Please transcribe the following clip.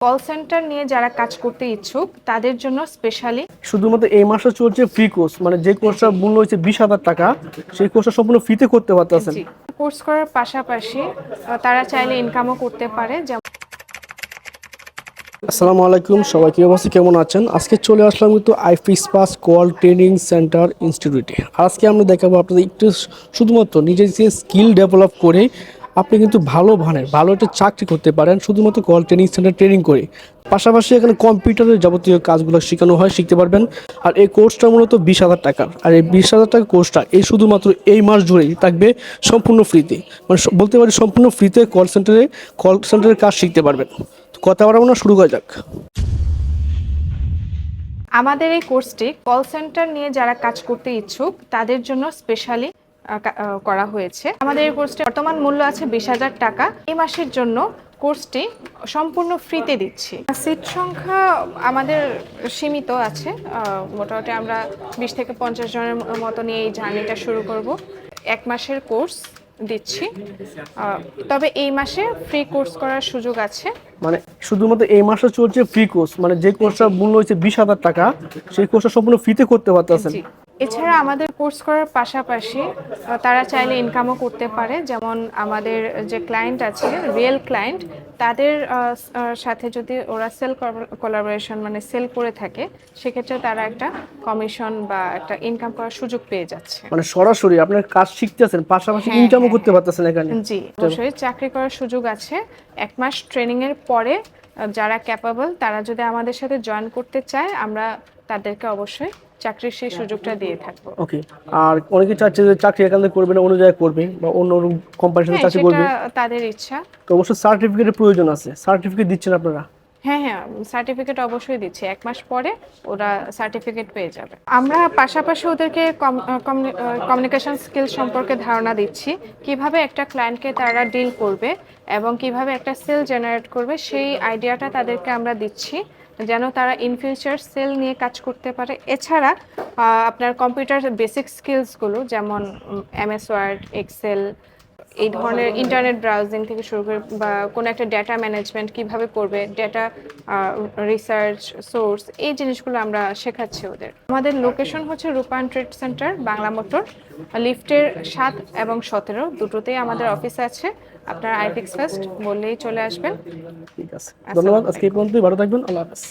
Call centre নিয়ে যারা কাজ করতে ইচ্ছুক তাদের জন্য স্পেশালি শুধুমাত্র এই মাসে চলছে ফ্রি কোর্স, মানে যে কোর্সটা মূল্য হচ্ছে 20,000 টাকা, সেই কোর্সটা সম্পূর্ণ ফ্রিতে করতে পারতেছেন। জি কোর্স করার পাশাপাশি তারা চাইলে ইনকামও করতে পারে। আসসালামু আলাইকুম, সবাই কি অবস্থা, কেমন আছেন? আজকে চলে আসলাম কিন্তু আইফিক্সপাস কল ট্রেনিং সেন্টার ইনস্টিটিউটে। আজকে আমরা দেখাবো আপনাদের একটু শুধুমাত্র নিজের যে স্কিল ডেভেলপ করে আপনি কিন্তু ভালো একটা চাকরি করতে পারেন শুধুমাত্র কল ট্রেনিং সেন্টার ট্রেনিং করে। পাশাপাশি এখানে কম্পিউটারের যাবতীয় কাজগুলো শেখানো হয়, শিখতে পারবেন। আর এই কোর্সটা মূলত 20,000 টাকার, আর এই 20,000 টাকার কোর্সটা শুধুমাত্র এই মাস জুড়েই থাকবে সম্পূর্ণ ফ্রিতে। মানে বলতে পারি সম্পূর্ণ ফ্রিতে কল সেন্টারের কাজ শিখতে পারবেন। কথা বলা না, শুরু করা যাক। আমাদের এই কোর্সটি কল সেন্টার নিয়ে যারা কাজ করতে ইচ্ছুক তাদের জন্য স্পেশালি করা হয়েছে। আমাদের এই কোর্সটি বর্তমান মূল্য আছে 20,000 টাকা। এই মাসের জন্য কোর্সটি সম্পূর্ণ ফ্রিতে দিচ্ছি। সিট সংখ্যা আমাদের সীমিত আছে, মোটামুটি আমরা 20 থেকে 50 জনের মতো নিয়ে এই জার্নিটা শুরু করব। 1 মাসের কোর্স দিচ্ছি, তবে এই মাসে ফ্রি কোর্স করার সুযোগ আছে। মানে শুধুমাত্র এই মাসে চলছে ফ্রি কোর্স, মানে যে কোর্সটা মূল্য হচ্ছে 20,000 টাকা, সেই কোর্সটা সম্পূর্ণ ফ্রিতে করতে পারতেছেন। এছাড়া আমাদের কোর্স করার পাশাপাশি তারা চাইলে ইনকামও করতে পারে। যেমন আমাদের যে ক্লায়েন্ট আছে, রিয়েল ক্লায়েন্ট, তাদের সাথে যদি ওরা সেল কোলাবোরেশন মানে সেল করে থাকে, সেক্ষেত্রে তারা একটা কমিশন বা একটা ইনকাম করার সুযোগ পেয়ে যাচ্ছে। মানে সরাসরি আপনার কাজ শিখতেছেন, পাশাপাশি ইনকামও করতে পারতেছেন এখানে। জি, অবশ্যই চাকরি করার সুযোগ আছে। 1 মাস ট্রেনিং এর পরে যারা ক্যাপাবল তারা যদি আমাদের সাথে জয়েন করতে চায়, আমরা তাদেরকে অবশ্যই চাকরির সেই সুযোগটা দিয়ে থাকবো। ওকে। আর অনেকে চাচ্ছে যে চাকরি এখান থেকে করবে না, অন্য জায়গায় করবে বা অন্য কোম্পানির সাথে চাকরি করবে, তাদের ইচ্ছা। তো অবশ্যই সার্টিফিকেটের প্রয়োজন আছে। সার্টিফিকেট দিচ্ছেন আপনারা? হ্যাঁ, সার্টিফিকেট অবশ্যই দিচ্ছি। 1 মাস পরে ওরা সার্টিফিকেট পেয়ে যাবে। আমরা পাশাপাশি ওদেরকে কমিউনিকেশন স্কিল সম্পর্কে ধারণা দিচ্ছি, কিভাবে একটা ক্লায়েন্টকে তারা ডিল করবে এবং কিভাবে একটা সেল জেনারেট করবে, সেই আইডিয়াটা তাদেরকে আমরা দিচ্ছি, যেন তারা ইন ফিউচার সেল নিয়ে কাজ করতে পারে। এছাড়া আপনার কম্পিউটার বেসিক স্কিলসগুলো যেমন MS ওয়ার্ড, এক্সেল, এই ধরনের ইন্টারনেট ব্রাউজিং থেকে শুরু করে বা কোনো একটা ডেটা ম্যানেজমেন্ট কিভাবে করবে, ডেটা রিসার্চ সোর্স, এই জিনিসগুলো আমরা শেখাচ্ছি ওদের। আমাদের লোকেশন হচ্ছে রূপায়ণ ট্রেড সেন্টার, বাংলা মোটর, লিফটের 7 এবং 17 দুটোতেই আমাদের অফিস আছে। আপনারা আইফিক্স ফার্স্ট বললেই চলে আসবেন। ঠিক আছে, ধন্যবাদ। আজকে এই পর্যন্তই, ভালো থাকবেন, আল্লাহ হাফেজ।